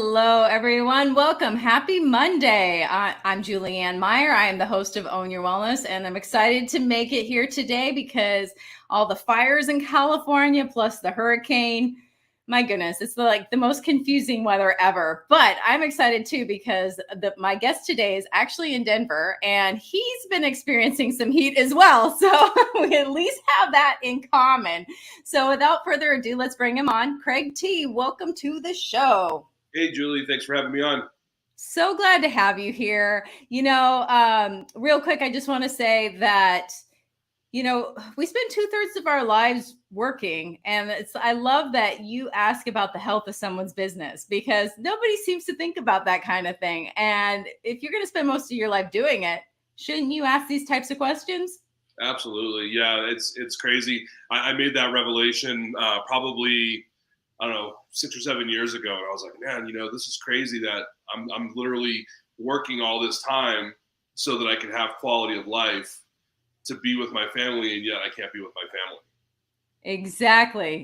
Hello, everyone. Welcome. Happy Monday. I'm Julianne Meyer. I am the host of Own Your Wellness, and I'm excited to make it here today because all the fires in California plus the hurricane, my goodness, it's the most confusing weather ever. But I'm excited too because my guest today is actually in Denver, and he's been experiencing some heat as well. So we at least have that in common. So without further ado, let's bring him on. ASKCRAIGTEE, welcome to the show. Hey, Julie, thanks for having me on. So glad to have you here. Real quick, I just want to say that, we spend 2/3 of our lives working. And I love that you ask about the health of someone's business because nobody seems to think about that kind of thing. And if you're going to spend most of your life doing it, shouldn't you ask these types of questions? Absolutely. Yeah, it's crazy. I made that revelation probably, I don't know, 6 or 7 years ago. And I was like, man, this is crazy that I'm literally working all this time so that I can have quality of life to be with my family, and yet I can't be with my family.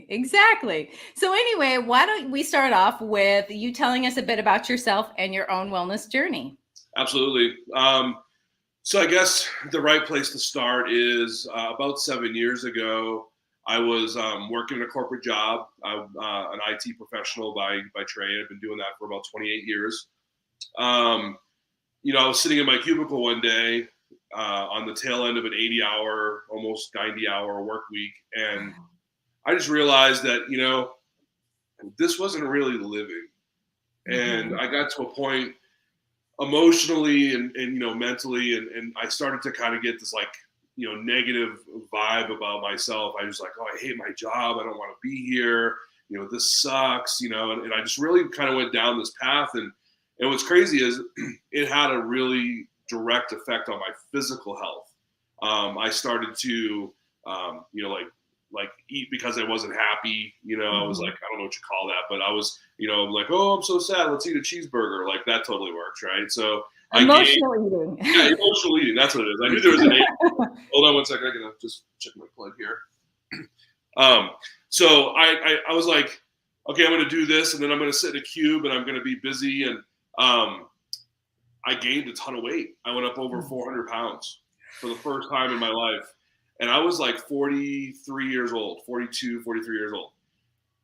Exactly. So anyway, why don't we start off with you telling us a bit about yourself and your own wellness journey? Absolutely. So I guess the right place to start is about 7 years ago, I was working in a corporate job. I'm an IT professional by trade. I've been doing that for about 28 years. I was sitting in my cubicle one day on the tail end of an 80-hour, almost 90-hour work week. And I just realized that, this wasn't really living. And I got to a point emotionally and mentally, and I started to kind of get this negative vibe about myself. I was like, oh, I hate my job. I don't want to be here. This sucks, and I just really kind of went down this path. And what's crazy is it had a really direct effect on my physical health. I started to, eat because I wasn't happy. I was like, I don't know what you call that, but I was, like, oh, I'm so sad. Let's eat a cheeseburger. Like that totally works, right? So emotional eating. Yeah, emotional eating. That's what it is. I knew there was an name. Hold on one second. I gotta just check my plug here. So I was like, okay, I'm gonna do this, and then I'm gonna sit in a cube, and I'm gonna be busy, and I gained a ton of weight. I went up over 400 pounds for the first time in my life. And I was like 43 years old, 42, 43 years old.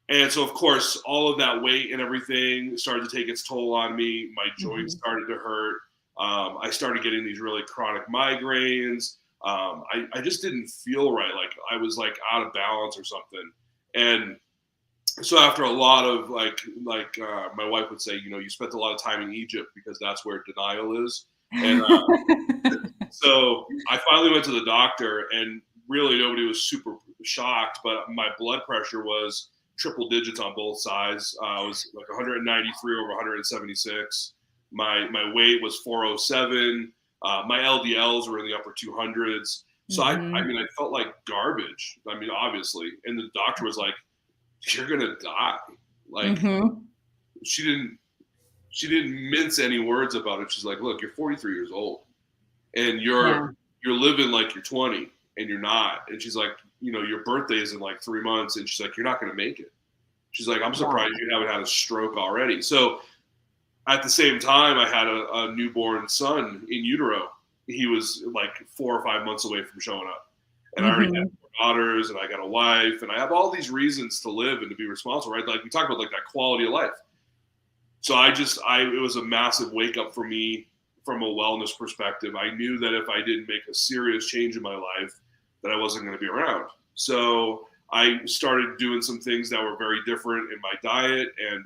And so, of course, all of that weight and everything started to take its toll on me. My joints started to hurt. I started getting these really chronic migraines. I just didn't feel right. Like I was like out of balance or something. And so after a lot of my wife would say, you spent a lot of time in Egypt because that's where denial is. And so I finally went to the doctor, and really nobody was super shocked, but my blood pressure was triple digits on both sides. I was like 193 over 176. My weight was 407. My LDLs were in the upper 200s. So I felt like garbage. I mean, obviously. And the doctor was like, you're going to die. Like she didn't mince any words about it. She's like, look, you're 43 years old and you're living like you're 20 and you're not. And she's like, your birthday is in like 3 months. And she's like, you're not going to make it. She's like, I'm surprised you haven't had a stroke already. So at the same time, I had a newborn son in utero. He was like 4 or 5 months away from showing up. And I already had 4 daughters, and I got a wife, and I have all these reasons to live and to be responsible, right? Like we talk about like that quality of life. So it was a massive wake up for me from a wellness perspective. I knew that if I didn't make a serious change in my life, that I wasn't going to be around. So I started doing some things that were very different in my diet. And,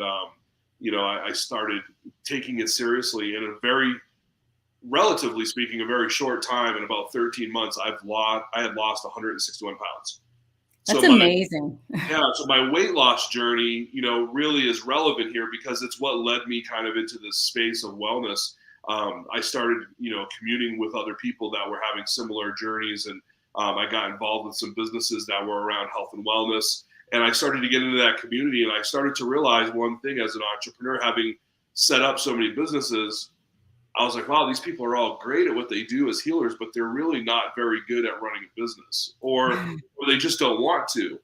I started taking it seriously in a very, relatively speaking, a very short time. In about 13 months, I had lost 161 pounds. That's amazing. So my weight loss journey, really is relevant here because it's what led me kind of into this space of wellness. I started, communing with other people that were having similar journeys, and I got involved with some businesses that were around health and wellness. And I started to get into that community, and I started to realize one thing as an entrepreneur, having set up so many businesses. I was like, wow, these people are all great at what they do as healers, but they're really not very good at running a business, or they just don't want to.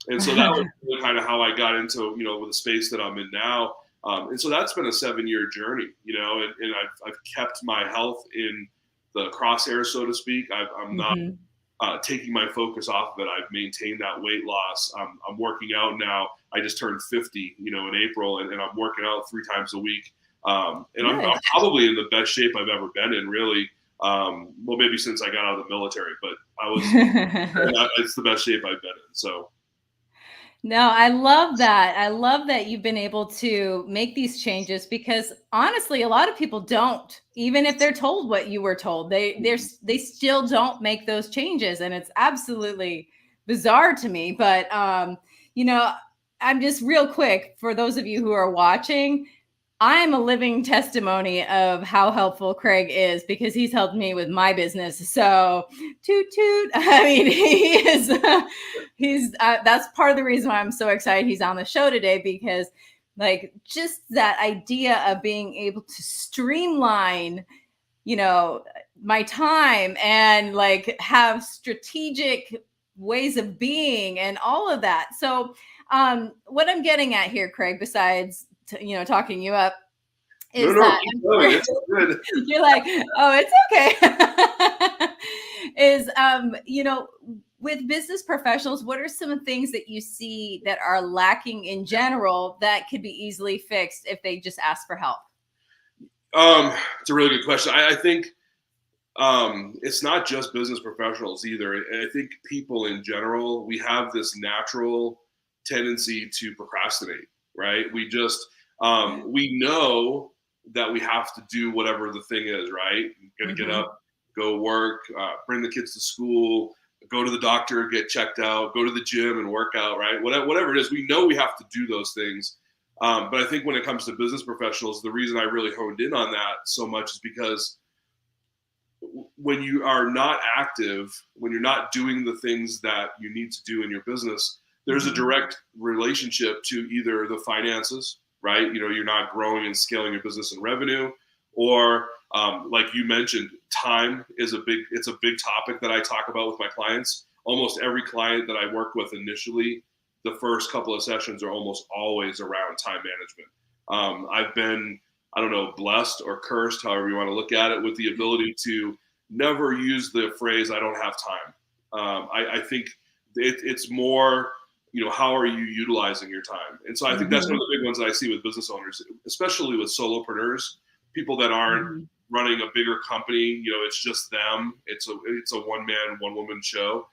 And so that was really kind of how I got into, the space that I'm in now. And so that's been a 7-year journey, and I've kept my health in the crosshairs, so to speak. I'm not taking my focus off of it. I've maintained that weight loss. I'm working out now. I just turned 50, in April, and I'm working out 3 times a week. And I'm probably in the best shape I've ever been in, really. Well, maybe since I got out of the military, but it's the best shape I've been in. So. No, I love that. I love that you've been able to make these changes, because honestly, a lot of people don't, even if they're told what you were told, they still don't make those changes. And it's absolutely bizarre to me. But, I'm just real quick for those of you who are watching, I'm a living testimony of how helpful Craig is, because he's helped me with my business. So toot toot. I mean, that's part of the reason why I'm so excited he's on the show today, because just that idea of being able to streamline, my time and have strategic ways of being and all of that. So what I'm getting at here, Craig, besides talking you up, is it's good. You're like, oh, it's okay. Is with business professionals, what are some things that you see that are lacking in general that could be easily fixed if they just ask for help? It's a really good question. I think it's not just business professionals either. I think people in general, we have this natural tendency to procrastinate, right? We just we know that we have to do whatever the thing is, right? Got to get up, go work, bring the kids to school, go to the doctor, get checked out, go to the gym and work out, right? Whatever it is, we know we have to do those things. But I think when it comes to business professionals, the reason I really honed in on that so much is because when you are not active, when you're not doing the things that you need to do in your business, there's a direct relationship to either the finances, right? You're not growing and scaling your business and revenue, or like you mentioned, time is a big topic that I talk about with my clients. Almost every client that I work with initially, the first couple of sessions are almost always around time management. I've been, blessed or cursed, however you want to look at it, with the ability to never use the phrase, I don't have time. I think it's more, how are you utilizing your time? And so I think that's one of the big ones that I see with business owners, especially with solopreneurs, people that aren't running a bigger company. It's just them. It's a one man, one woman show.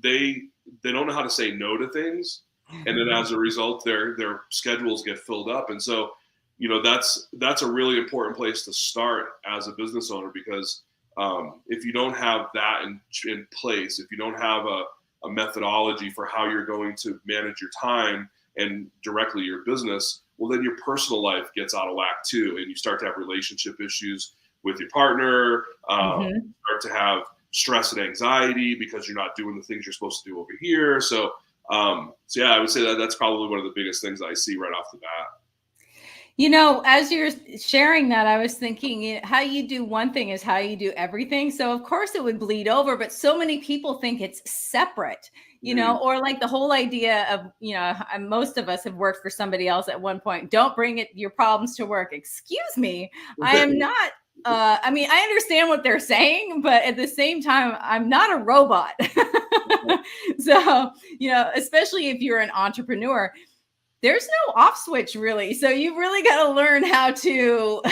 They don't know how to say no to things. And then as a result, their schedules get filled up. And so, that's a really important place to start as a business owner, because if you don't have that in place, if you don't have a methodology for how you're going to manage your time and directly your business, well, then your personal life gets out of whack too. And you start to have relationship issues with your partner, start to have stress and anxiety because you're not doing the things you're supposed to do over here. So yeah, I would say that's probably one of the biggest things I see right off the bat. As you're sharing that, I was thinking how you do one thing is how you do everything. So of course it would bleed over, but so many people think it's separate, or like the whole idea of, most of us have worked for somebody else at one point. Don't bring your problems to work. Excuse me. I am not. I understand what they're saying, but at the same time, I'm not a robot. So, especially if you're an entrepreneur, there's no off switch really. So you really got to learn how to.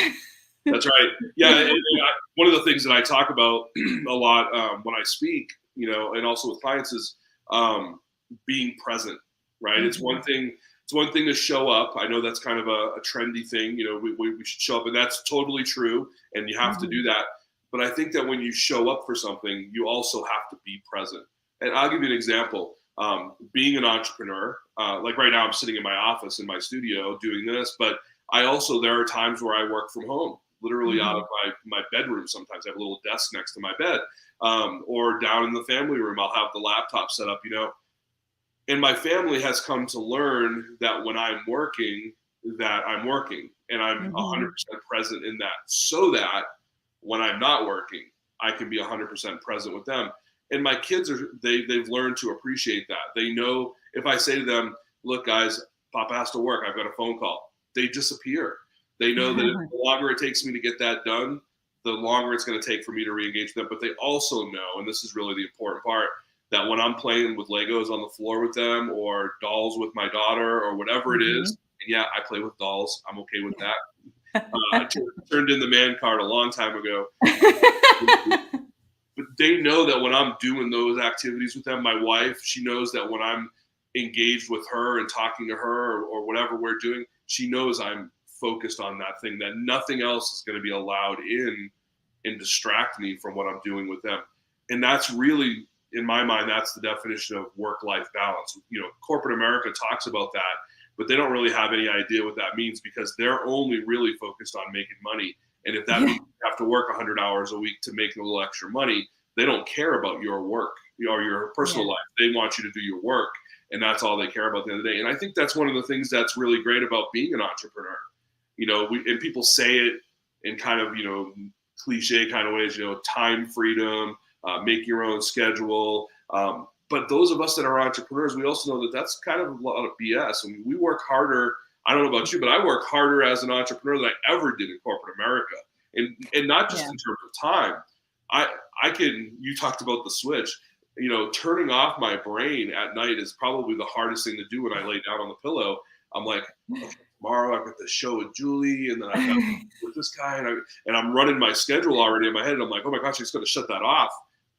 That's right. Yeah. One of the things that I talk about a lot when I speak, and also with clients is being present, right? It's one thing to show up. I know that's kind of a trendy thing. We should show up, and that's totally true. And you have to do that. But I think that when you show up for something, you also have to be present. And I'll give you an example. Being an entrepreneur, like right now I'm sitting in my office in my studio doing this, but there are times where I work from home, literally out of my bedroom. Sometimes I have a little desk next to my bed, or down in the family room, I'll have the laptop set up, and my family has come to learn that when I'm working, that I'm working, and I'm 100% present in that, so that when I'm not working, I can be 100% present with them. And my kids they've learned to appreciate that. They know if I say to them, look, guys, Papa has to work, I've got a phone call, they disappear. They know that the longer it takes me to get that done, the longer it's going to take for me to re-engage them. But they also know, and this is really the important part, that when I'm playing with Legos on the floor with them, or dolls with my daughter, or whatever it is, and yeah, I play with dolls. I'm okay with that. I turned in the man card a long time ago. But they know that when I'm doing those activities with them, my wife, she knows that when I'm engaged with her and talking to her, or whatever we're doing, she knows I'm focused on that thing, that nothing else is going to be allowed in and distract me from what I'm doing with them. And that's really, in my mind, that's the definition of work-life balance. You know, corporate America talks about that, but they don't really have any idea what that means, because they're only really focused on making money. And if that means you have to work 100 hours a week to make a little extra money, they don't care about your work or your personal life. They want you to do your work, and that's all they care about at the end of the day. And I think that's one of the things that's really great about being an entrepreneur. You know, and people say it in kind of, you know, cliche kind of ways, you know, time freedom, make your own schedule. But those of us that are entrepreneurs, we also know that that's kind of a lot of BS. I mean, we work harder. I don't know about you, but I work harder as an entrepreneur than I ever did in corporate America. And not just in terms of time. I can, you talked about the switch, you know, turning off my brain at night is probably the hardest thing to do when I lay down on the pillow. I'm like, okay, tomorrow I've got the show with Julie, and then I've got with this guy, and I'm running my schedule already in my head. And I'm like, oh my gosh, I just got to shut that off,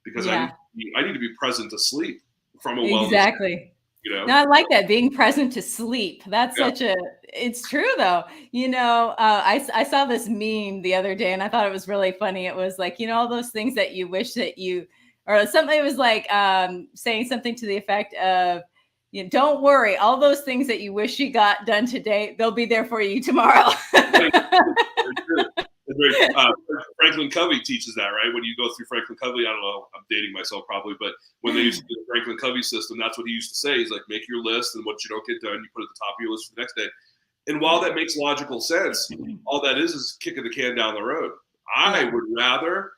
because I need to be present to sleep from a wellness. Exactly. You know? No, I like that, being present to sleep. That's it's true though. You know, I saw this meme the other day, and I thought it was really funny. It was like, you know, all those things that you wish that you, or something, it was like saying something to the effect of, you know, don't worry, all those things that you wish you got done today, they'll be there for you tomorrow. Franklin Covey teaches that, right? When you go through Franklin Covey, I don't know, I'm dating myself probably, but when they used to do the Franklin Covey system, that's what he used to say. He's like, make your list, and what you don't get done, you put at the top of your list for the next day. And while that makes logical sense, all that is kicking the can down the road. I would rather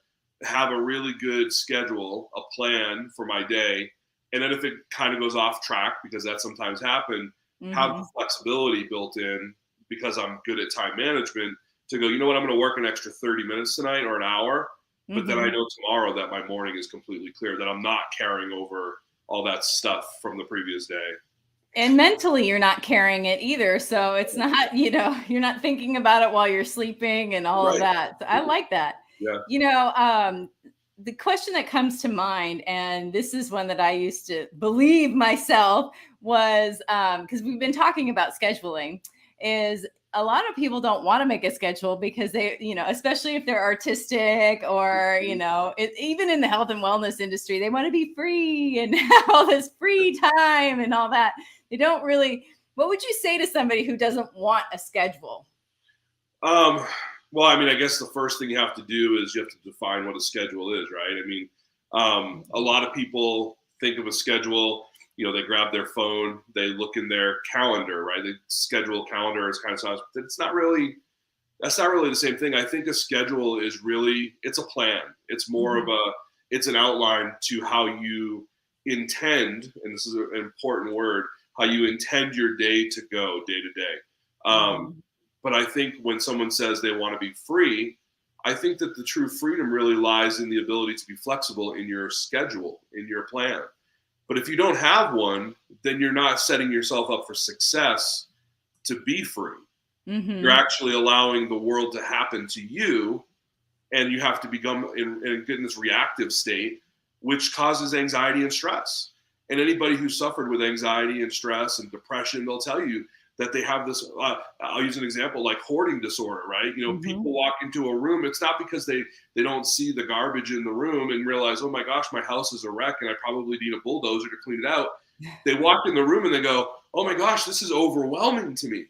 have a really good schedule, a plan for my day, and then if it kind of goes off track, because that sometimes happens, have the flexibility built in, because I'm good at time management, to go, you know what, I'm going to work an extra 30 minutes tonight or an hour, but then I know tomorrow that my morning is completely clear, that I'm not carrying over all that stuff from the previous day. And mentally, you're not carrying it either. So it's not, you know, you're not thinking about it while you're sleeping and all of that. So I like that. Yeah. You know, the question that comes to mind, and this is one that I used to believe myself, was because we've been talking about scheduling, is a lot of people don't want to make a schedule because they, you know, especially if they're artistic, or, you know, even in the health and wellness industry, they want to be free and have all this free time and all that. They don't really. What would you say to somebody who doesn't want a schedule? Well, I mean, I guess the first thing you have to do is you have to define what a schedule is, right? I mean, a lot of people think of a schedule, you know, they grab their phone, they look in their calendar, right? They schedule calendar as kind of sounds, but that's not really the same thing. I think a schedule is really, it's a plan. It's more of it's an outline to how you intend, and this is an important word, how you intend your day to go day to day. But I think when someone says they want to be free, I think that the true freedom really lies in the ability to be flexible in your schedule, in your plan. But if you don't have one, then you're not setting yourself up for success to be free. You're actually allowing the world to happen to you, and you have to become get in this reactive state, which causes anxiety and stress. And anybody who suffered with anxiety and stress and depression, they'll tell you that they have this, I'll use an example, like hoarding disorder, right? You know, people walk into a room, it's not because they don't see the garbage in the room and realize, oh my gosh, my house is a wreck and I probably need a bulldozer to clean it out. They walk in the room and they go, oh my gosh, this is overwhelming to me.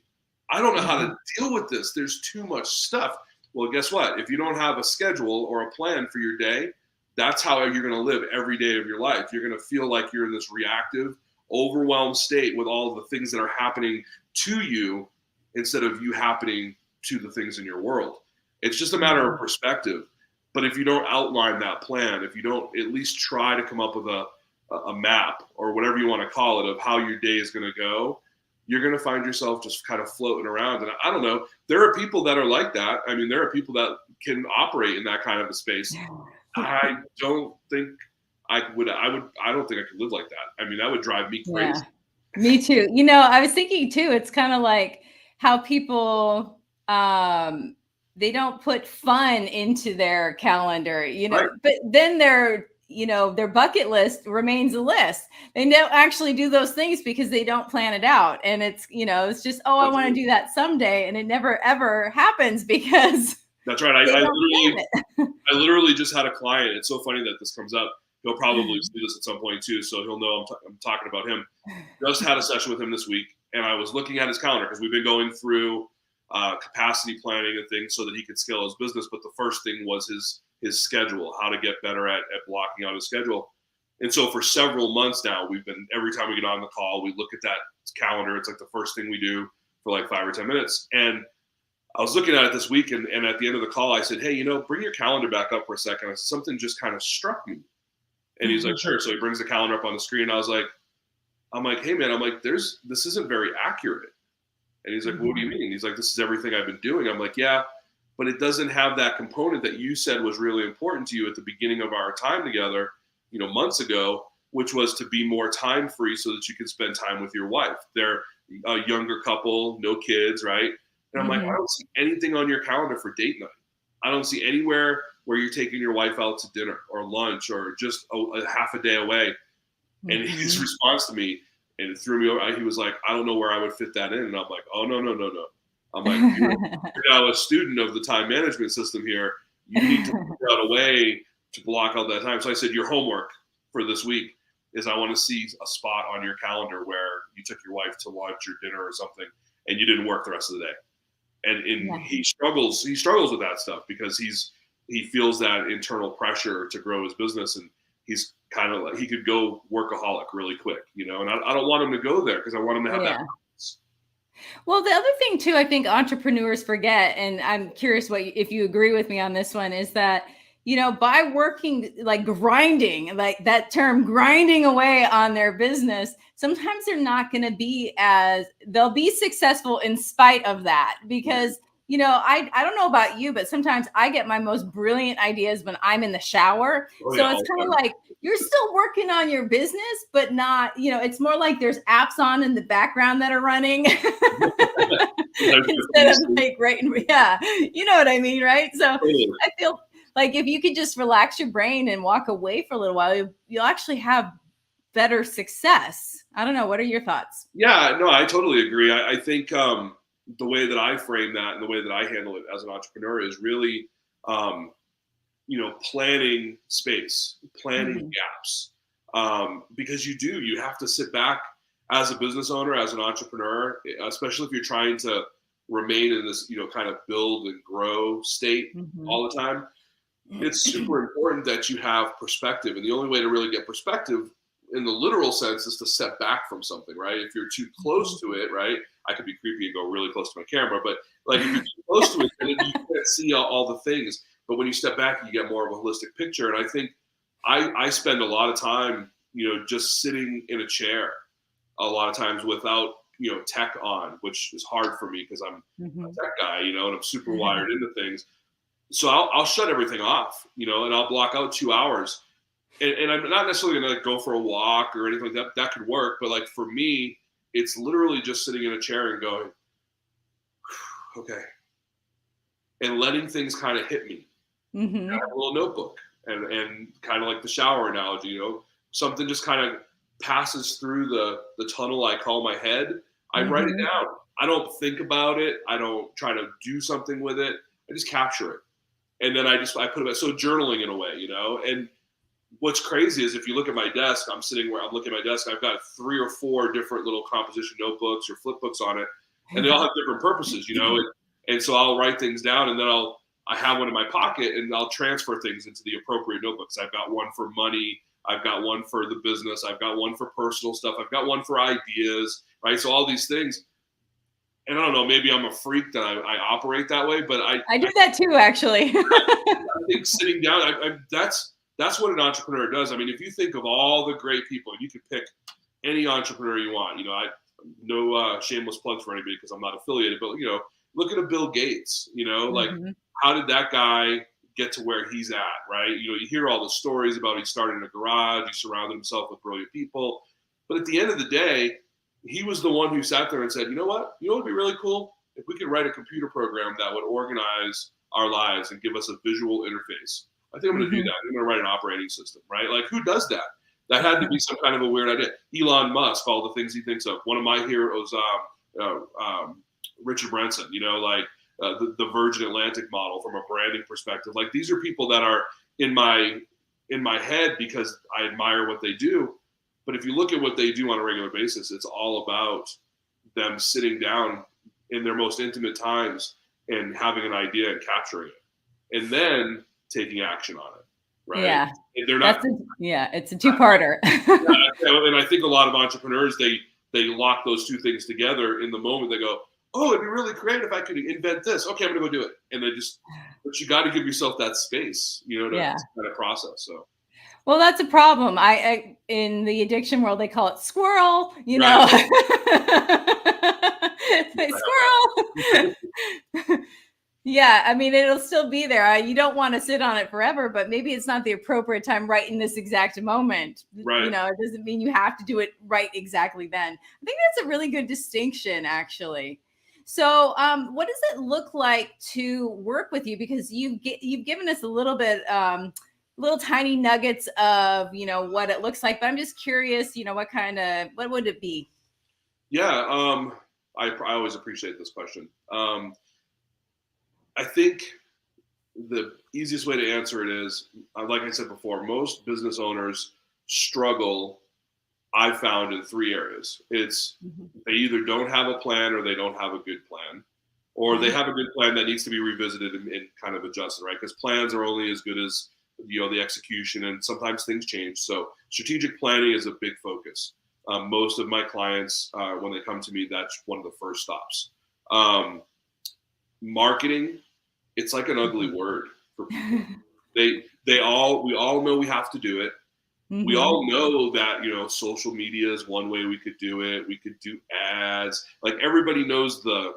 I don't know how to deal with this. There's too much stuff. Well, guess what? If you don't have a schedule or a plan for your day, that's how you're going to live every day of your life. You're going to feel like you're in this reactive, overwhelmed state with all of the things that are happening to you instead of you happening to the things in your world. It's just a matter of perspective. But if you don't outline that plan, if you don't at least try to come up with a map or whatever you want to call it of how your day is going to go, you're going to find yourself just kind of floating around. And I don't know, there are people that are like that. I mean, there are people that can operate in that kind of a space. I don't think I don't think I could live like that. I mean, that would drive me crazy. Yeah, me too. You know, I was thinking too, it's kind of like how people, they don't put fun into their calendar, you know, Right. but then their bucket list remains a list. They don't actually do those things because they don't plan it out. And it's, it's just, oh, I want to do that someday. And it never, ever happens because that's right. I literally just had a client. It's so funny that this comes up. He'll probably see this at some point too, so he'll know I'm talking about him. Just had a session with him this week, and I was looking at his calendar because we've been going through capacity planning and things so that he could scale his business. But the first thing was his schedule, how to get better at blocking out his schedule. And so for several months now, we've been, every time we get on the call, we look at that calendar. It's like the first thing we do for like 5 or 10 minutes. And I was looking at it this week, and at the end of the call, I said, hey, bring your calendar back up for a second. I said, something just kind of struck me. And he's like, sure. So he brings the calendar up on the screen. I'm like, hey man, this isn't very accurate. And he's like, what do you mean? He's like, this is everything I've been doing. I'm like, yeah, but it doesn't have that component that you said was really important to you at the beginning of our time together, months ago, which was to be more time free so that you can spend time with your wife. They're a younger couple, no kids, right? And I'm like, I don't see anything on your calendar for date night. I don't see anywhere where you're taking your wife out to dinner or lunch or just a half a day away. And his response to me, and it threw me over, he was like, I don't know where I would fit that in. And I'm like, oh, no. I'm like, you're now a student of the time management system here. You need to figure out a way to block out that time. So I said, your homework for this week is I want to see a spot on your calendar where you took your wife to lunch or dinner or something, and you didn't work the rest of the day. And he struggles with that stuff because he feels that internal pressure to grow his business, and he's kind of like, he could go workaholic really quick, and I don't want him to go there because I want him to have that balance. Well, the other thing too, I think entrepreneurs forget, and I'm curious if you agree with me on this one, is that, by working, like grinding, like that term, grinding away on their business, sometimes they'll be successful in spite of that because, I don't know about you, but sometimes I get my most brilliant ideas when I'm in the shower. So it's kind of like you're still working on your business, but not, it's more like there's apps on in the background that are running instead of like, you know what I mean, right? So I feel like if you could just relax your brain and walk away for a little while, you'll actually have better success. I don't know. What are your thoughts? Yeah, no, I totally agree. I think the way that I frame that and the way that I handle it as an entrepreneur is really, planning space, planning gaps, because you have to sit back as a business owner, as an entrepreneur, especially if you're trying to remain in this, kind of build and grow state all the time. It's super important that you have perspective. And the only way to really get perspective in the literal sense is to step back from something, right? If you're too close to it, right? I could be creepy and go really close to my camera, but like if you're too close to it, then you can't see all the things. But when you step back, you get more of a holistic picture. And I think I spend a lot of time, just sitting in a chair a lot of times without, tech on, which is hard for me because I'm a tech guy, and I'm super wired into things. So I'll shut everything off, and I'll block out 2 hours. And I'm not necessarily going to go for a walk or anything like that. That could work. But like for me, it's literally just sitting in a chair and going, okay. And letting things kind of hit me. I have a little notebook and kind of like the shower analogy, something just kind of passes through the tunnel I call my head. I write it down. I don't think about it. I don't try to do something with it. I just capture it. And then I put it back. So journaling in a way, and what's crazy is if you look at my desk, I'm looking at my desk, I've got 3 or 4 different little composition notebooks or flip books on it, and they all have different purposes, and so I'll write things down, and then I have one in my pocket, and I'll transfer things into the appropriate notebooks. I've got one for money, I've got one for the business, I've got one for personal stuff, I've got one for ideas, right? So all these things. And I don't know, maybe I'm a freak that I operate that way, but I do that too, actually. I think sitting down, that's what an entrepreneur does. I mean, if you think of all the great people, you could pick any entrepreneur you want. no shameless plugs for anybody because I'm not affiliated, but look at a Bill Gates. Like how did that guy get to where he's at, right? You hear all the stories about he started in a garage, he surrounded himself with brilliant people, but at the end of the day, he was the one who sat there and said, you know what would be really cool if we could write a computer program that would organize our lives and give us a visual interface. I think I'm going to do that. I'm going to write an operating system, right? Like who does that? That had to be some kind of a weird idea. Elon Musk, all the things he thinks of. One of my heroes, Richard Branson, the Virgin Atlantic model from a branding perspective. Like these are people that are in my head because I admire what they do. But if you look at what they do on a regular basis, it's all about them sitting down in their most intimate times and having an idea and capturing it, and then taking action on it. Right? Yeah, they're not. It's a two-parter. And I think a lot of entrepreneurs they lock those two things together in the moment. They go, "Oh, it'd be really great if I could invent this. Okay, I'm gonna go do it." And but you got to give yourself that space, to kind of process. So. Well, that's a problem. I in the addiction world, they call it squirrel, know. Squirrel. Yeah, I mean, it'll still be there. You don't want to sit on it forever, but maybe it's not the appropriate time right in this exact moment. Right. It doesn't mean you have to do it right exactly then. I think that's a really good distinction, actually. So what does it look like to work with you? Because you've given us a little bit, little tiny nuggets of, what it looks like. But I'm just curious, what would it be? Yeah, I always appreciate this question. I think the easiest way to answer it is, like I said before, most business owners struggle, I've found, in three areas. It's they either don't have a plan or they don't have a good plan, or they have a good plan that needs to be revisited and kind of adjusted, right? Because plans are only as good as the execution, and sometimes things change. So strategic planning is a big focus. Most of my clients, when they come to me, that's one of the first stops. Marketing, it's like an ugly word for people. We all know we have to do it. We all know that, social media is one way we could do it. We could do ads. Like everybody knows the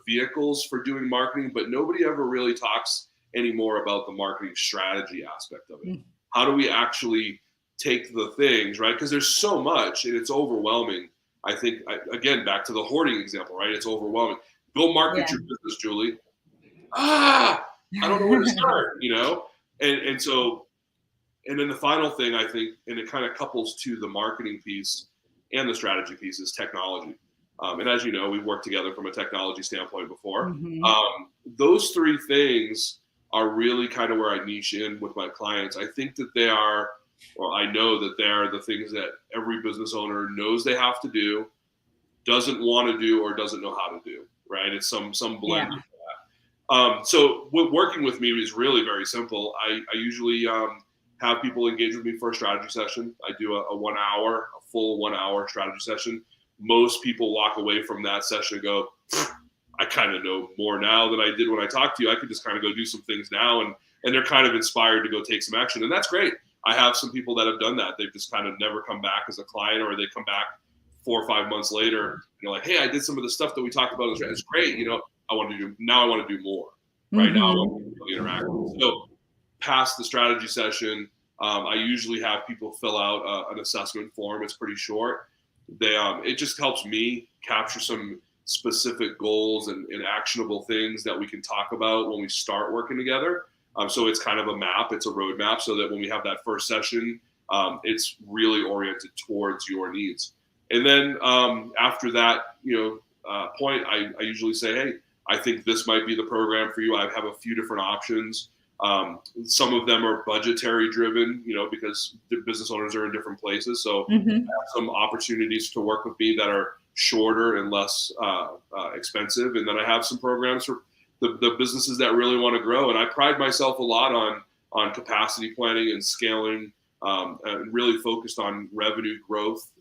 vehicles for doing marketing, but nobody ever really talks anymore about the marketing strategy aspect of it. How do we actually take the things, right? Because there's so much and it's overwhelming. I think, again, back to the hoarding example, right? It's overwhelming. Go market your business, Julie. I don't know where to start, And then the final thing, I think, and it kind of couples to the marketing piece and the strategy piece, is technology. And as you know, we've worked together from a technology standpoint before. Those three things are really kind of where I niche in with my clients. I think that they are, or I know that they are the things that every business owner knows they have to do, doesn't want to do, or doesn't know how to do, right? It's some blend of that. So working with me is really very simple. I usually have people engage with me for a strategy session. I do a full 1 hour strategy session. Most people walk away from that session and go, I kind of know more now than I did when I talked to you. I could just kind of go do some things now. And they're kind of inspired to go take some action. And that's great. I have some people that have done that. They've just kind of never come back as a client, or they come back 4 or 5 months later. Like, hey, I did some of the stuff that we talked about. It's great. I want to do more. Right now, I want to really interact. So past the strategy session, I usually have people fill out an assessment form. It's pretty short. It just helps me capture some specific goals and actionable things that we can talk about when we start working together. So it's kind of a map. It's a roadmap, so that when we have that first session, it's really oriented towards your needs. And then after that, point, I usually say, hey, I think this might be the program for you. I have a few different options. Some of them are budgetary driven, because the business owners are in different places. So I have some opportunities to work with me that are shorter and less expensive. And then I have some programs for the businesses that really want to grow. And I pride myself a lot on capacity planning and scaling, and really focused on revenue growth.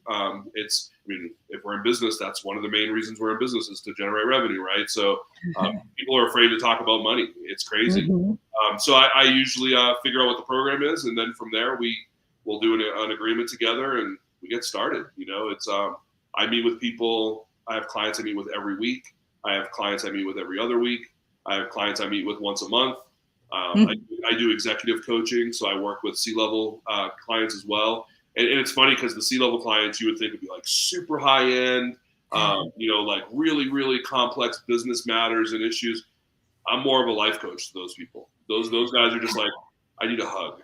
If we're in business, that's one of the main reasons we're in business, is to generate revenue, right? So people are afraid to talk about money. It's crazy. So I usually figure out what the program is, and then from there we'll do an agreement together and we get started. I meet with people. I have clients I meet with every week. I have clients I meet with every other week. I have clients I meet with once a month. I do executive coaching, so I work with C-level clients as well. And it's funny because the C-level clients you would think would be like super high end, like really, really complex business matters and issues. I'm more of a life coach to those people. Those guys are just like, I need a hug.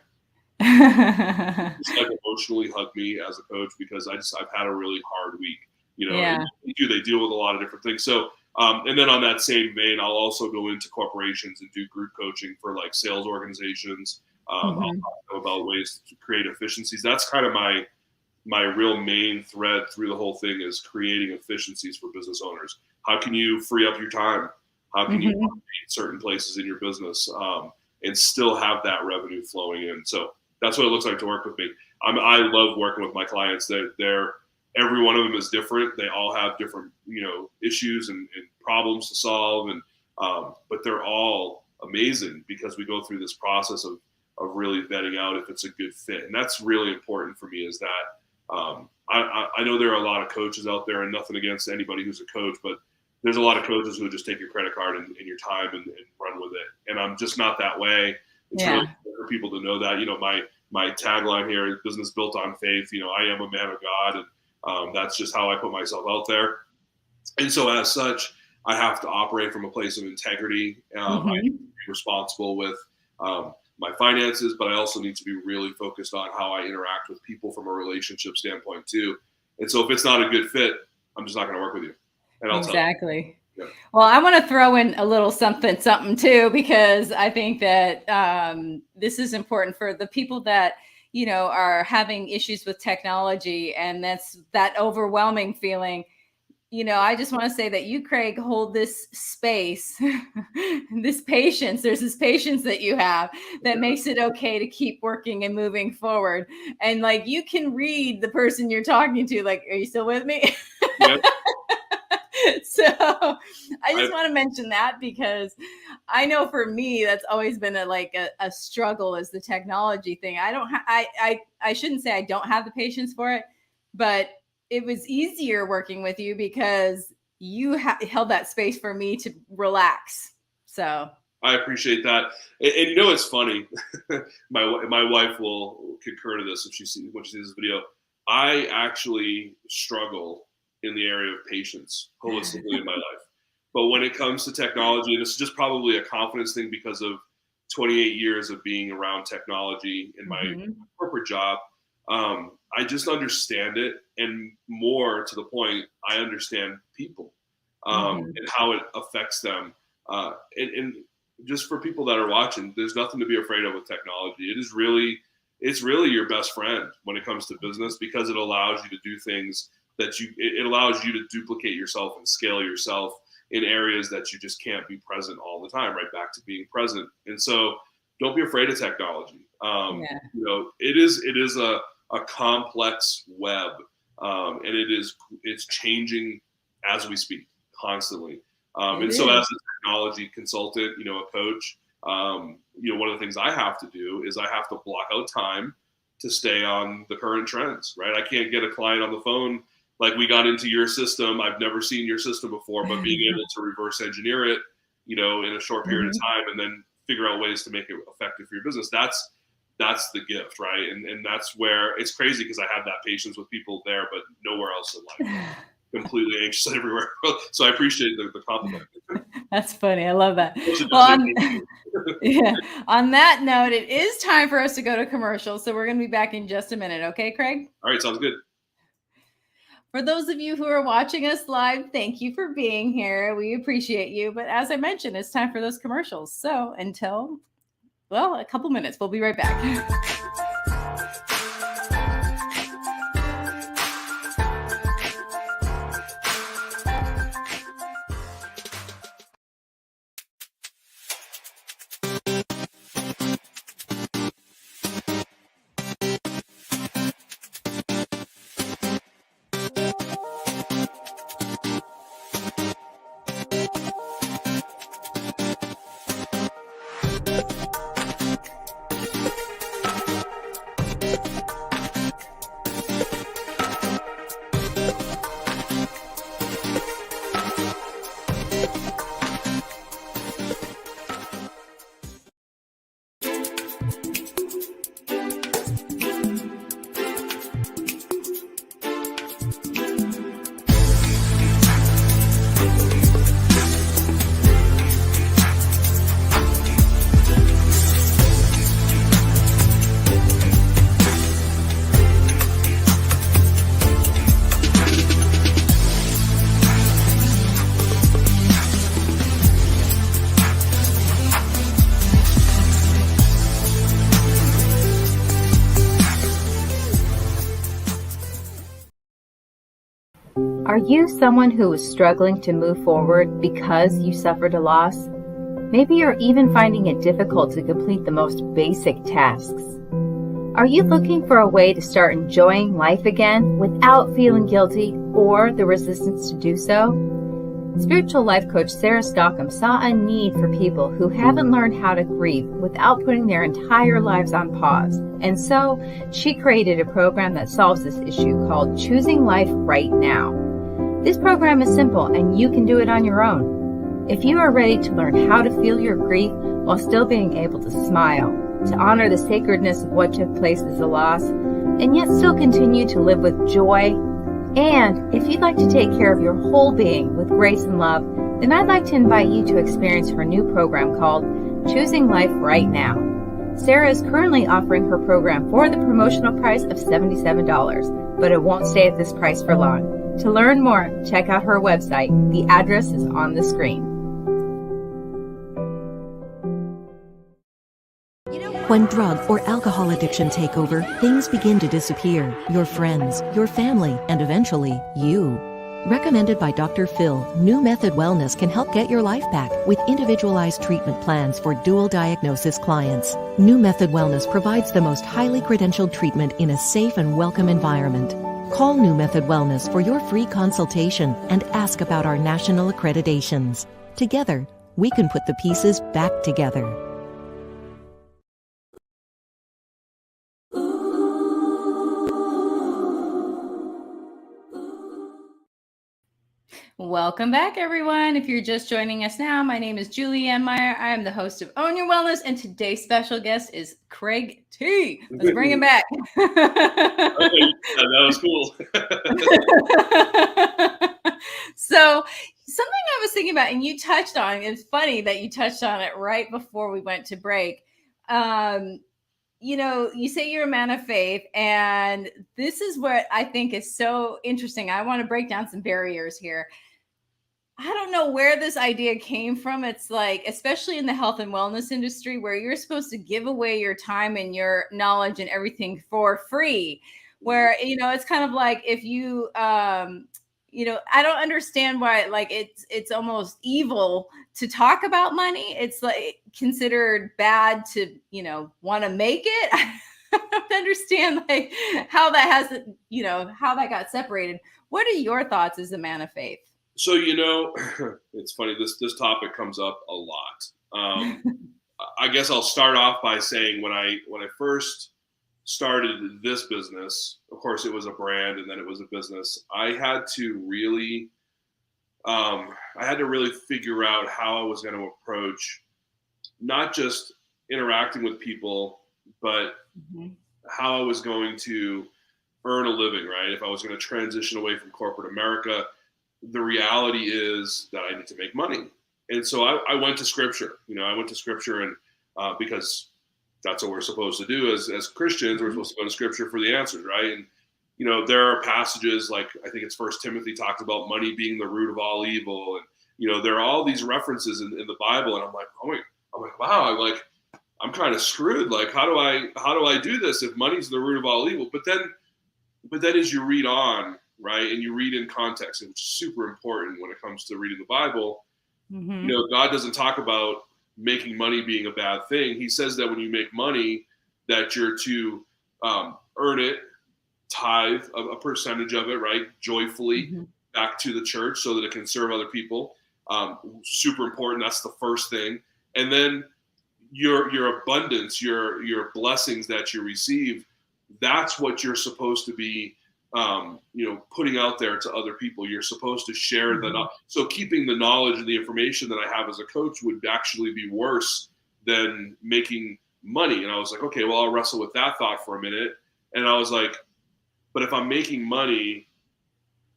Just like emotionally hug me as a coach because I've had a really hard week. And they deal with a lot of different things. So, and then on that same vein, I'll also go into corporations and do group coaching for like sales organizations. I'll talk about ways to create efficiencies. That's kind of my real main thread through the whole thing is creating efficiencies for business owners. How can you free up your time? How can you automate certain places in your business and still have that revenue flowing in? So that's what it looks like to work with me. I love working with my clients. They're every one of them is different. They all have different, issues and problems to solve, and but they're all amazing because we go through this process of really vetting out if it's a good fit, and that's really important for me. Is that I know there are a lot of coaches out there, and nothing against anybody who's a coach, but there's a lot of coaches who just take your credit card and your time and run with it, and I'm just not that way. It's really important for people to know that. My tagline here is business built on faith. I am a man of God, and that's just how I put myself out there. And so as such, I have to operate from a place of integrity. I need to be responsible with my finances, but I also need to be really focused on how I interact with people from a relationship standpoint too. And so if it's not a good fit, I'm just not going to work with you. And I'll tell you. Yeah. Well, I want to throw in a little something too, because I think that this is important for the people that, are having issues with technology, and that's that overwhelming feeling. I just want to say that you, Craig, hold this space, this patience. There's this patience that you have that makes it okay to keep working and moving forward. And like, you can read the person you're talking to, like, are you still with me? Yep. So I just want to mention that because I know for me, that's always been a struggle is the technology thing. I shouldn't say I don't have the patience for it, but it was easier working with you because you held that space for me to relax. So I appreciate that. And it's funny. my wife will concur to this when she sees this video. I actually struggle in the area of patience holistically in my life. But when it comes to technology, and it's just probably a confidence thing because of 28 years of being around technology in my corporate job, I just understand it. And more to the point, I understand people and how it affects them. And just for people that are watching, there's nothing to be afraid of with technology. It's really your best friend when it comes to business because it allows you to do things it allows you to duplicate yourself and scale yourself in areas that you just can't be present all the time, right back to being present. And so don't be afraid of technology. It is a complex web, and it's changing as we speak constantly. And so as a technology consultant, a coach, one of the things I have to do is I have to block out time to stay on the current trends, right? I can't get a client on the phone like we got into your system. I've never seen your system before, but being able to reverse engineer it, in a short period of time and then figure out ways to make it effective for your business. That's the gift, right? And that's where it's crazy because I have that patience with people there, but nowhere else in life. Completely anxious everywhere. So I appreciate the compliment. That's funny. I love that. Well, on that note, it is time for us to go to commercial. So we're going to be back in just a minute. Okay, Craig? All right. Sounds good. For those of you who are watching us live, thank you for being here. We appreciate you. But as I mentioned, it's time for those commercials. So until, a couple minutes, we'll be right back. Are you someone who is struggling to move forward because you suffered a loss? Maybe you're even finding it difficult to complete the most basic tasks. Are you looking for a way to start enjoying life again without feeling guilty or the resistance to do so? Spiritual life coach Sarah Stockham saw a need for people who haven't learned how to grieve without putting their entire lives on pause. And so she created a program that solves this issue called Choosing Life Right Now. This program is simple and you can do it on your own. If you are ready to learn how to feel your grief while still being able to smile, to honor the sacredness of what took place as a loss, and yet still continue to live with joy, and if you'd like to take care of your whole being with grace and love, then I'd like to invite you to experience her new program called Choosing Life Right Now. Sarah is currently offering her program for the promotional price of $77, but it won't stay at this price for long. To learn more, check out her website. The address is on the screen. When drug or alcohol addiction take over, things begin to disappear. Your friends, your family, and eventually, you. Recommended by Dr. Phil, New Method Wellness can help get your life back with individualized treatment plans for dual diagnosis clients. New Method Wellness provides the most highly credentialed treatment in a safe and welcome environment. Call New Method Wellness for your free consultation and ask about our national accreditations. Together, we can put the pieces back together. Welcome back, everyone. If you're just joining us now, my name is Julianne Meyer. I am the host of Own Your Wellness, and today's special guest is CRAIGTEE. Let's bring him back. Okay, that was cool. So something I was thinking about, and you touched on, it's funny that you touched on it right before we went to break. You know, you say you're a man of faith, and this is what I think is so interesting. I want to break down some barriers here. I don't know where this idea came from. It's like, especially in the health and wellness industry, where you're supposed to give away your time and your knowledge and everything for free, where, you know, it's kind of like if you, you know, I don't understand why, like, it's almost evil to talk about money. It's like considered bad to, you know, want to make it. I don't understand like how that has, you know, how that got separated. What are your thoughts as a man of faith? So, you know, it's funny, this topic comes up a lot. I guess I'll start off by saying when I first started this business, of course it was a brand and then it was a business, I had to really figure out how I was going to approach not just interacting with people, but how I was going to earn a living, right? If I was going to transition away from corporate America, the reality is that I need to make money. And so I went to scripture, and because that's what we're supposed to do as Christians. We're supposed to go to scripture for the answers, right? And, you know, there are passages like, I think it's First Timothy talks about money being the root of all evil. And, you know, there are all these references in the Bible. And I'm like, wow, I'm kind of screwed. Like, how do I do this if money's the root of all evil? But then as you read on, right, and you read in context, which is super important when it comes to reading the Bible, you know, God doesn't talk about making money being a bad thing. He says that when you make money, that you're to earn it, tithe a percentage of it, right, joyfully back to the church so that it can serve other people. Super important. That's the first thing. And then your abundance, your blessings that you receive, that's what you're supposed to be, you know, putting out there to other people. You're supposed to share that. So keeping the knowledge and the information that I have as a coach would actually be worse than making money. And I was like, okay, well, I'll wrestle with that thought for a minute. And I was like, but if I'm making money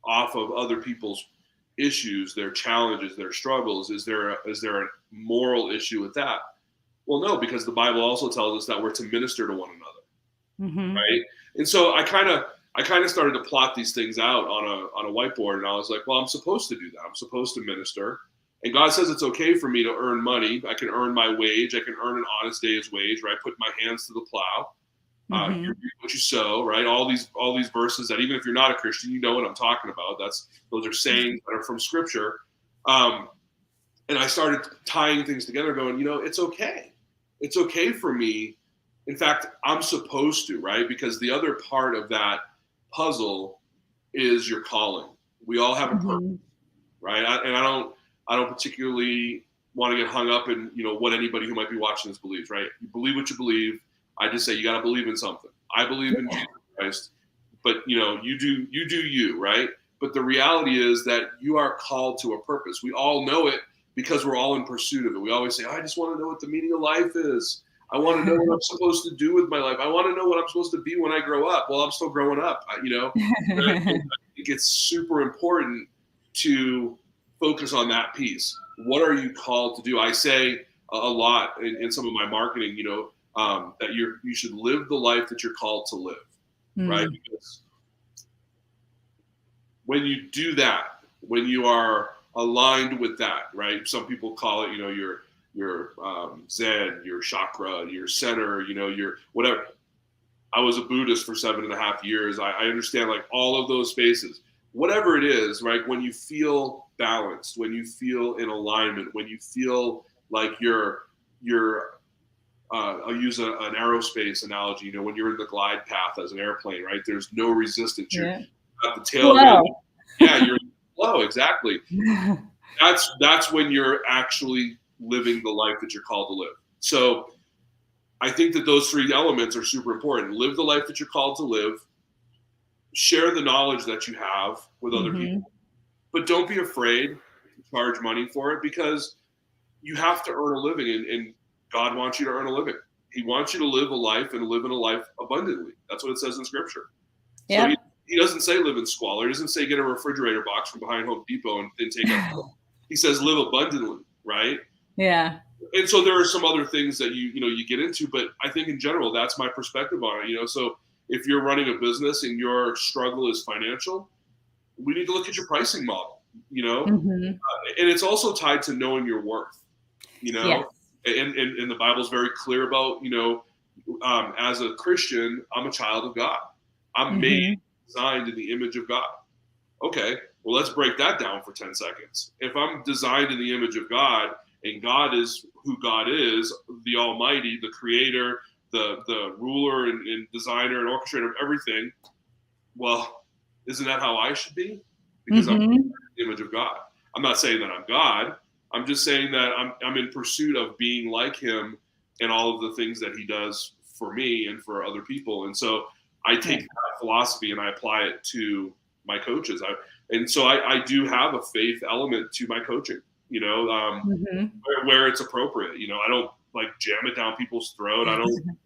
off of other people's issues, their challenges, their struggles, is there a moral issue with that? Well, no, because the Bible also tells us that we're to minister to one another, right? And so I kind of started to plot these things out on a whiteboard, and I was like, well, I'm supposed to do that. I'm supposed to minister. And God says it's okay for me to earn money. I can earn my wage. I can earn an honest day's wage, right? Put my hands to the plow. Mm-hmm. You reap what you sow, right? All these verses that even if you're not a Christian, you know what I'm talking about. Those are sayings that are from Scripture. And I started tying things together, going, it's okay. It's okay for me. In fact, I'm supposed to, right? Because the other part of that puzzle is your calling. We all have a purpose, right? I don't particularly want to get hung up in, what anybody who might be watching this believes, right? You believe what you believe. I just say you got to believe in something. I believe in Jesus Christ, but you do you, right? But the reality is that you are called to a purpose. We all know it because we're all in pursuit of it. We always say, I just want to know what the meaning of life is. I want to know what I'm supposed to do with my life. I want to know what I'm supposed to be when I grow up. Well, I'm still growing up, I think it's super important to focus on that piece. What are you called to do? I say a lot in some of my marketing, that you should live the life that you're called to live, right? Because when you do that, when you are aligned with that, right? Some people call it, your Zen, your chakra, your center, your whatever. I was a Buddhist for 7.5 years. I understand like all of those spaces. Whatever it is, right? When you feel balanced, when you feel in alignment, when you feel like you're I'll use an aerospace analogy. When you're in the glide path as an airplane, right? There's no resistance. You're at the tailgate. Yeah, you're in the flow. Exactly. That's when you're actually living the life that you're called to live. So I think that those three elements are super important. Live the life that you're called to live. Share the knowledge that you have with other people, but don't be afraid to charge money for it, because you have to earn a living, and God wants you to earn a living. He wants you to live a life and live in a life abundantly. That's what it says in Scripture. Yeah. So he doesn't say live in squalor. He doesn't say get a refrigerator box from behind Home Depot and then take it. He says live abundantly, right? Yeah. And so there are some other things that you get into, but I think in general, that's my perspective on it. So if you're running a business and your struggle is financial, we need to look at your pricing model, and it's also tied to knowing your worth, yes. And the Bible's very clear about, as a Christian, I'm a child of God. I'm made, designed in the image of God. Okay, well, let's break that down for 10 seconds. If I'm designed in the image of God, and God is who God is, the Almighty, the Creator, the ruler and designer and orchestrator of everything, well, isn't that how I should be? Because I'm in the image of God. I'm not saying that I'm God. I'm just saying that I'm in pursuit of being like Him and all of the things that He does for me and for other people. And so I take that philosophy and I apply it to my coaches. And so I do have a faith element to my coaching, where it's appropriate. I don't like jam it down people's throat. I don't,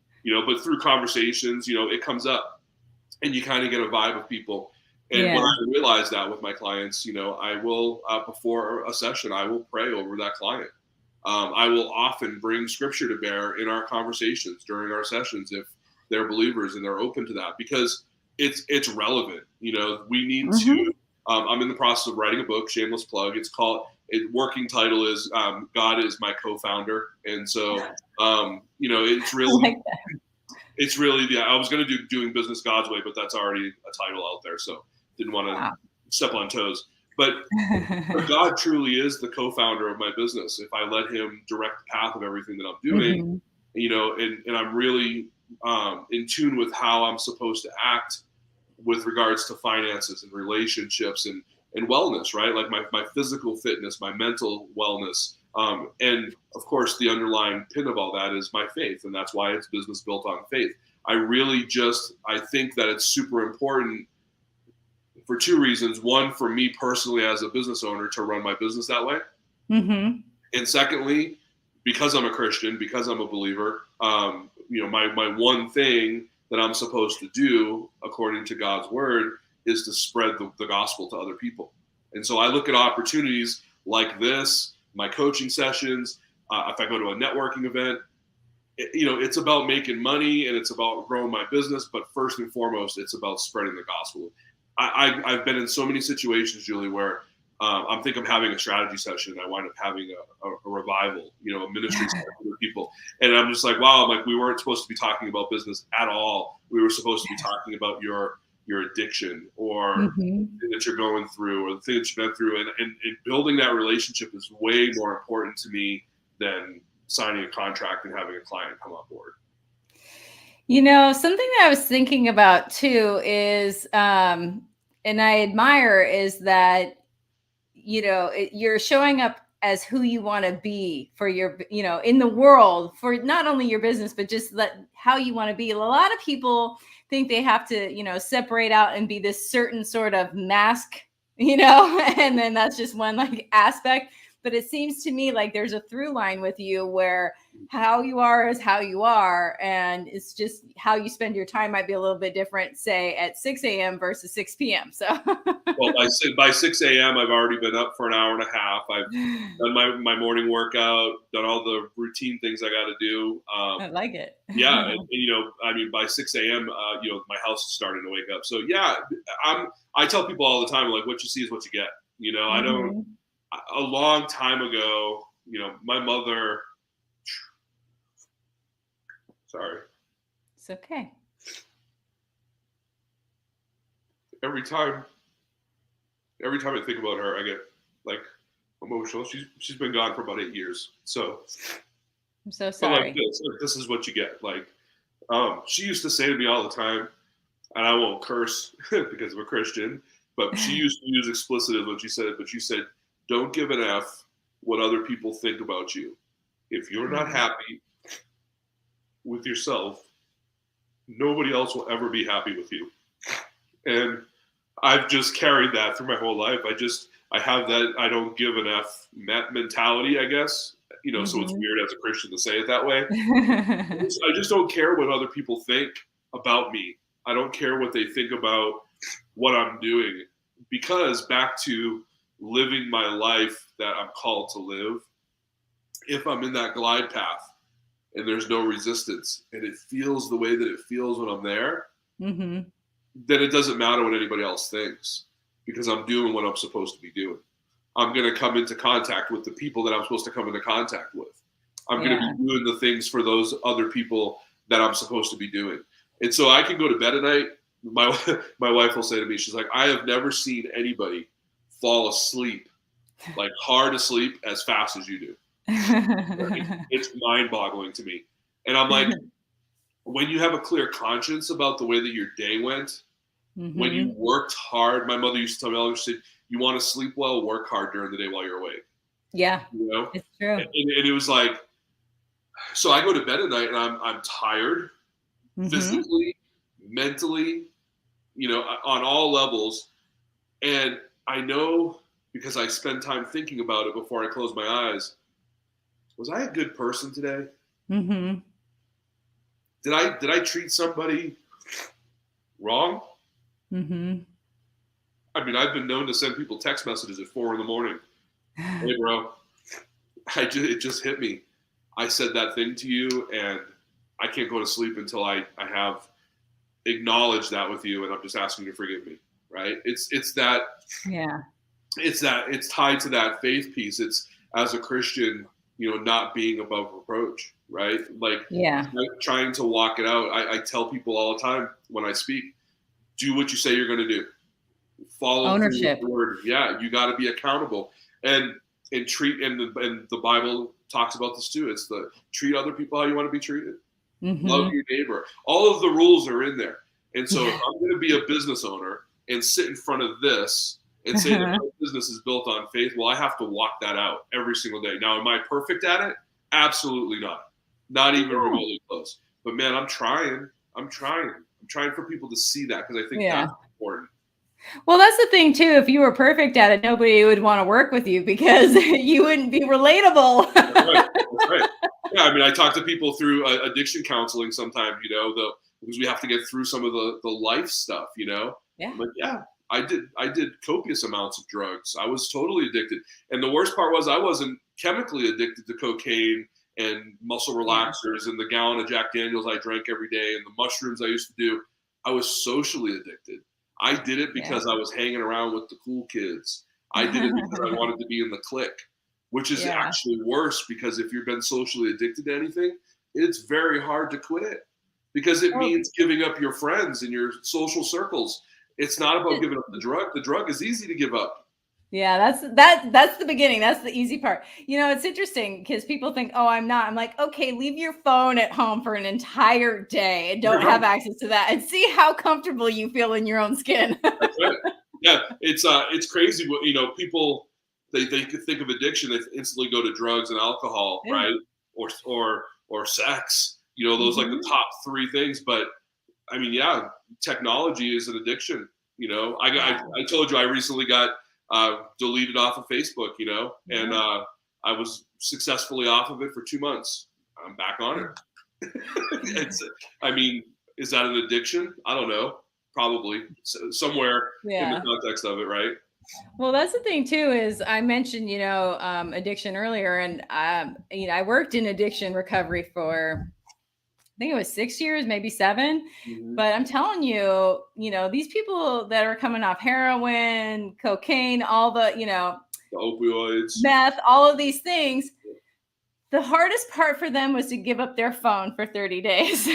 but through conversations, it comes up and you kind of get a vibe of people. And when I realize that with my clients, I will, before a session, I will pray over that client. I will often bring Scripture to bear in our conversations during our sessions if they're believers and they're open to that, because it's relevant. We need to. I'm in the process of writing a book. Shameless plug. It's called. Working title is God is my co-founder, and so it's really. I like that. It's really I was going to do Doing Business God's Way, but that's already a title out there, so didn't want to step on toes. But God truly is the co-founder of my business. If I let Him direct the path of everything that I'm doing, and I'm really in tune with how I'm supposed to act with regards to finances and relationships and wellness, right? Like my physical fitness, my mental wellness. And of course, the underlying pin of all that is my faith. And that's why it's business built on faith. I think that it's super important for two reasons. One, for me personally as a business owner to run my business that way. And secondly, because I'm a Christian, because I'm a believer, my one thing that I'm supposed to do according to God's word is to spread the gospel to other people. And so I look at opportunities like this, my coaching sessions, if I go to a networking event, it's about making money and it's about growing my business. But first and foremost, it's about spreading the gospel. I've been in so many situations, Julie, where I'm thinking I'm having a strategy session. I wind up having a revival, a ministry session with people. And I'm just like, wow, we weren't supposed to be talking about business at all. We were supposed to be talking about your addiction or the thing that you're going through or the thing that you've been through. And building that relationship is way more important to me than signing a contract and having a client come on board. Something that I was thinking about too is, and I admire, is that, you're showing up as who you want to be for your, in the world, for not only your business, but just how you want to be. A lot of people think they have to, separate out and be this certain sort of mask, and then that's just one aspect. But it seems to me like there's a through line with you where how you are is how you are. And it's just how you spend your time might be a little bit different, say at 6 a.m. versus 6 p.m. So well, by 6 a.m., I've already been up for an hour and a half. I've done my morning workout, done all the routine things I got to do. I like it. Yeah. And, by 6 a.m., my house is starting to wake up. So yeah, I tell people all the time, what you see is what you get. I don't. A long time ago, my mother. Sorry. It's okay. Every time I think about her, I get emotional. She's been gone for about 8 years. So I'm so sorry. This is what you get. She used to say to me all the time, and I won't curse because I'm a Christian, but she used to use explicit as what she said. But she said, "Don't give an F what other people think about you. If you're not happy with yourself, nobody else will ever be happy with you." And I've just carried that through my whole life. I have that I don't give an F mentality, I guess. So it's weird as a Christian to say it that way. I just don't care what other people think about me. I don't care what they think about what I'm doing, because back to living my life that I'm called to live, if I'm in that glide path and there's no resistance and it feels the way that it feels when I'm there, then it doesn't matter what anybody else thinks, because I'm doing what I'm supposed to be doing. I'm going to come into contact with the people that I'm supposed to come into contact with. I'm going to be doing the things for those other people that I'm supposed to be doing. And so I can go to bed at night. My wife will say to me, she's like, "I have never seen anybody fall asleep, hard asleep, as fast as you do." It's mind-boggling to me. And I'm like, when you have a clear conscience about the way that your day went, when you worked hard, my mother used to tell me, she said, "You want to sleep well, work hard during the day while you're awake." Yeah, it's true. And it was so I go to bed at night and I'm tired, physically, mentally, on all levels. And I know, because I spend time thinking about it before I close my eyes, was I a good person today? Did I treat somebody wrong? I've been known to send people text messages at 4 a.m. "Hey, bro, it just hit me. I said that thing to you, and I can't go to sleep until I have acknowledged that with you, and I'm just asking you to forgive me." Right? It's that. Yeah. It's tied to that faith piece. It's, as a Christian, not being above reproach, right? Trying to walk it out. I tell people all the time when I speak, do what you say you're going to do. Follow ownership. The word. Yeah, you got to be accountable, and treat. And the Bible talks about this too. It's treat other people how you want to be treated. Love your neighbor. All of the rules are in there. And so if I'm going to be a business owner and sit in front of this and say that my business is built on faith, well, I have to walk that out every single day. Now, am I perfect at it? Absolutely not. Not even remotely close. But man, I'm trying. I'm trying for people to see that, because I think that's important. Well, that's the thing too. If you were perfect at it, nobody would want to work with you, because you wouldn't be relatable. That's right. Yeah, I talk to people through addiction counseling sometimes, because we have to get through some of the life stuff, Yeah. But yeah, I did copious amounts of drugs. I was totally addicted. And the worst part was I wasn't chemically addicted to cocaine and muscle relaxers and the gallon of Jack Daniels I drank every day and the mushrooms I used to do. I was socially addicted. I did it because I was hanging around with the cool kids. I did it because I wanted to be in the clique, which is Yeah. actually worse, because if you've been socially addicted to anything, it's very hard to quit, because it Oh, means giving up your friends and your social circles. It's not about giving up the drug. The drug is easy to give up. yeah, that's the beginning. That's the easy part. It's interesting because people think, "Oh, I'm not." I'm like, "Okay, leave your phone at home for an entire day and don't have access to that and see how comfortable you feel in your own skin." That's right. Yeah, it's crazy what people, they could think of addiction, they instantly go to drugs and alcohol, Yeah. right? Or sex. Those like the Mhm. top three things. But I mean, yeah, technology is an addiction. Yeah. I told you I recently got deleted off of Facebook. And Yeah. I was successfully off of it for 2 months. I'm back on it. it's, I mean, is that an addiction? I don't know. Probably somewhere in the Yeah. context of it, right? Well, that's the thing too, is I mentioned, addiction earlier, and I worked in addiction recovery for, I think it was 6 years, maybe 7. Mm-hmm. But I'm telling you, these people that are coming off heroin, cocaine, all the, The opioids. meth, all of these things, the hardest part for them was to give up their phone for 30 days.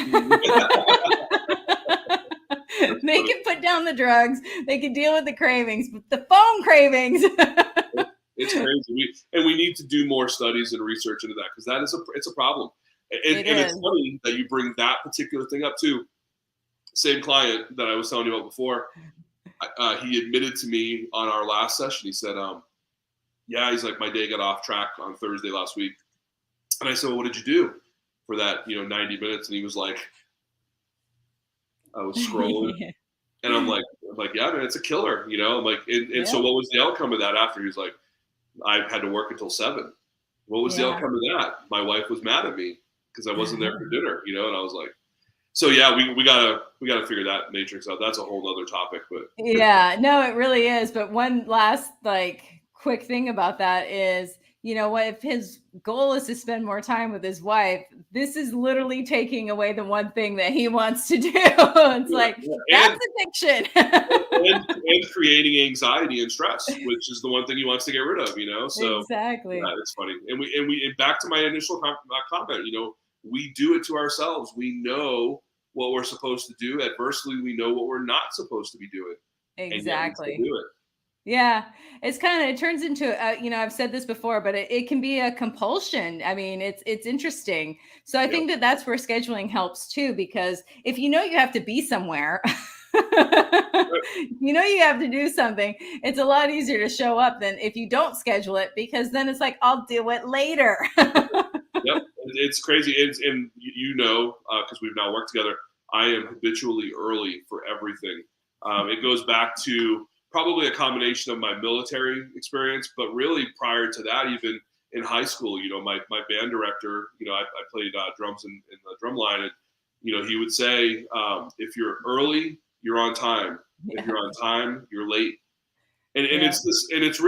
That's They funny. can put down the drugs, they can deal with the cravings, but the phone cravings. It's crazy. We need to do more studies and research into that, because it's a problem. And it's funny that you bring that particular thing up too. Same client that I was telling you about before, he admitted to me on our last session. He said, "Yeah," he's like, "my day got off track on Thursday last week." And I said, "Well, what did you do for that 90 minutes?" And he was like, "I was scrolling." Yeah. And I'm like, "Yeah, man, it's a killer." I'm like, and so Yeah. what was the outcome of that after? He was like, "I had to work until 7. What was the Yeah. outcome of that? My wife was mad at me because I wasn't there for dinner." And I was like, so yeah, we gotta figure that matrix out. That's a whole other topic, but Yeah, no, it really is. But one last quick thing about that is, what if his goal is to spend more time with his wife? This is literally taking away the one thing that he wants to do. It's like, and, that's addiction. and creating anxiety and stress, which is the one thing he wants to get rid of. So Exactly. yeah, it's funny. And back to my initial comment. We do it to ourselves. We know what we're supposed to do. Adversely, we know what we're not supposed to be doing, and yet we still Exactly. do it. Yeah, it turns into, I've said this before, but it can be a compulsion. I mean, it's interesting. So I Yep. think that that's where scheduling helps too, because if you have to be somewhere, you have to do something, it's a lot easier to show up than if you don't schedule it, because then it's like, I'll do it later. Yep, it's crazy. And because we've now worked together, I am habitually early for everything. It goes back to probably a combination of my military experience, but really prior to that, even in high school, my band director, I played drums in the drum line, and he would say, if you're early, you're on time. If you're on time, you're late. And Yeah. this is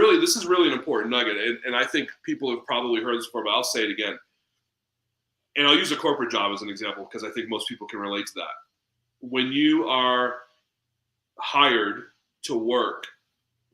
really an important nugget. And I think people have probably heard this before, but I'll say it again. And I'll use a corporate job as an example, because I think most people can relate to that. When you are hired to work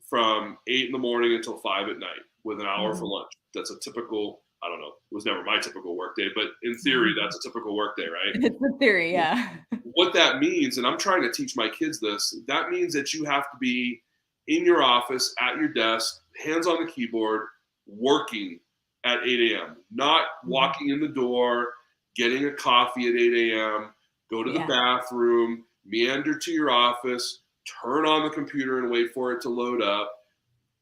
from 8 in the morning until 5 at night with an hour for lunch, that's a typical, I don't know, it was never my typical work day, but in theory, that's a typical work day, right? It's the theory, yeah. What that means, and I'm trying to teach my kids this, that means that you have to be in your office, at your desk, hands on the keyboard, working at 8 a.m., not walking in the door, getting a coffee at 8 a.m., go to the bathroom, meander to your office, turn on the computer and wait for it to load up,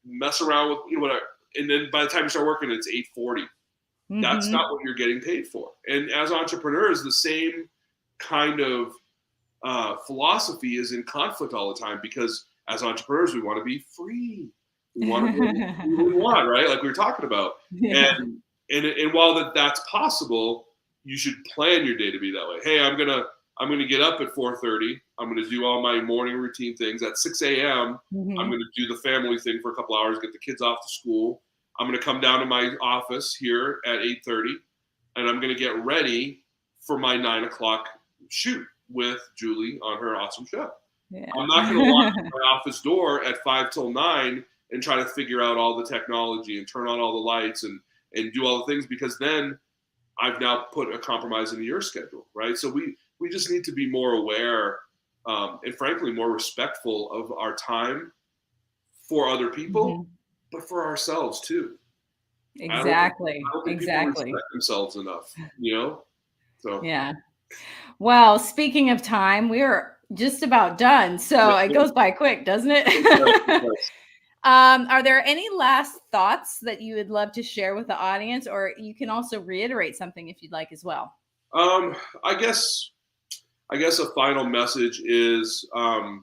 mess around with whatever. And then by the time you start working, it's 8:40. That's not what you're getting paid for. And as entrepreneurs, the same kind of philosophy is in conflict all the time, because as entrepreneurs, we want to be free. We want to we want, right? Like we were talking about. Yeah. And while that's possible, you should plan your day to be that way. Hey, I'm gonna get up at 4:30. I'm gonna do all my morning routine things. At 6 a.m., I'm gonna do the family thing for a couple hours, get the kids off to school. I'm gonna come down to my office here at 8:30, and I'm gonna get ready for my 9 o'clock shoot with Julie on her awesome show. Yeah. I'm not gonna walk in my office door at 5 till 9 and try to figure out all the technology and turn on all the lights and do all the things, because then I've now put a compromise into your schedule, right? So we just need to be more aware, and frankly more respectful of our time for other people, but for ourselves too. Exactly. I don't think people respect themselves enough, So yeah. Well, speaking of time, we're just about done. So it goes by quick, doesn't it? Are there any last thoughts that you would love to share with the audience, or you can also reiterate something if you'd like as well? I guess a final message is, I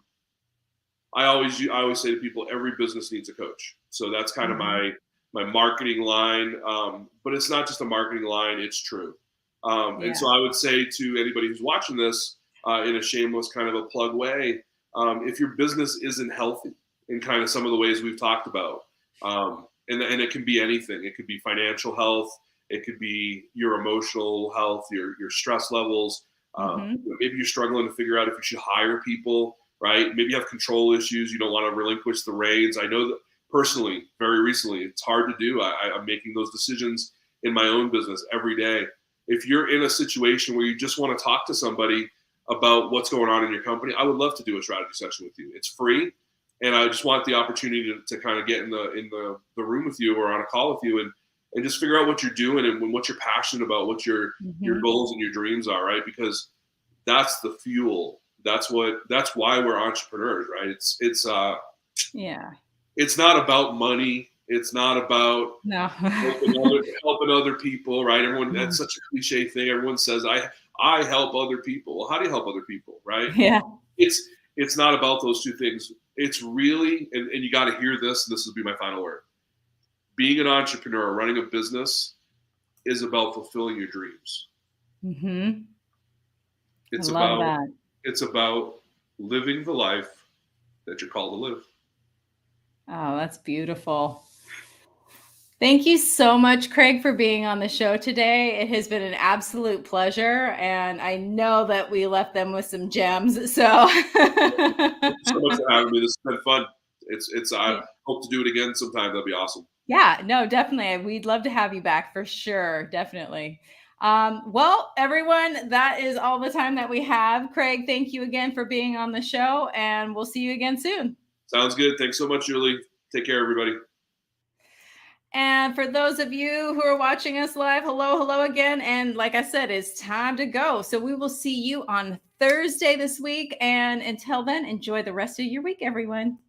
always say to people, every business needs a coach. So that's kind of my marketing line. But it's not just a marketing line, it's true. And so I would say to anybody who's watching this, in a shameless kind of a plug way, if your business isn't healthy in kind of some of the ways we've talked about, and it can be anything. It could be financial health. It could be your emotional health, your stress levels. Maybe you're struggling to figure out if you should hire people, right? Maybe you have control issues. You don't want to relinquish the reins. I know that personally, very recently, it's hard to do. I'm making those decisions in my own business every day. If you're in a situation where you just want to talk to somebody about what's going on in your company, I would love to do a strategy session with you. It's free. And I just want the opportunity to kind of get in the room with you or on a call with you and just figure out what you're doing and what you're passionate about, what your goals and your dreams are, right? Because that's the fuel. That's why we're entrepreneurs, right? It's not about money. It's not about helping other people, right? Everyone, that's such a cliche thing. Everyone says, I help other people. Well, how do you help other people, right? Yeah. It's not about those two things. It's really, and you got to hear this, and this will be my final word. Being an entrepreneur, running a business, is about fulfilling your dreams. It's about living the life that you're called to live. Oh, that's beautiful. Thank you so much, Craig, for being on the show today. It has been an absolute pleasure, and I know that we left them with some gems. So, thank you so much for having me. This has been fun. I hope to do it again sometime. That'd be awesome. Yeah, no, definitely. We'd love to have you back for sure. Definitely. Well, everyone, that is all the time that we have. Craig, thank you again for being on the show, and we'll see you again soon. Sounds good. Thanks so much, Julie. Take care, everybody. And for those of you who are watching us live, hello again. And like I said, it's time to go. So we will see you on Thursday this week. And until then, enjoy the rest of your week, everyone.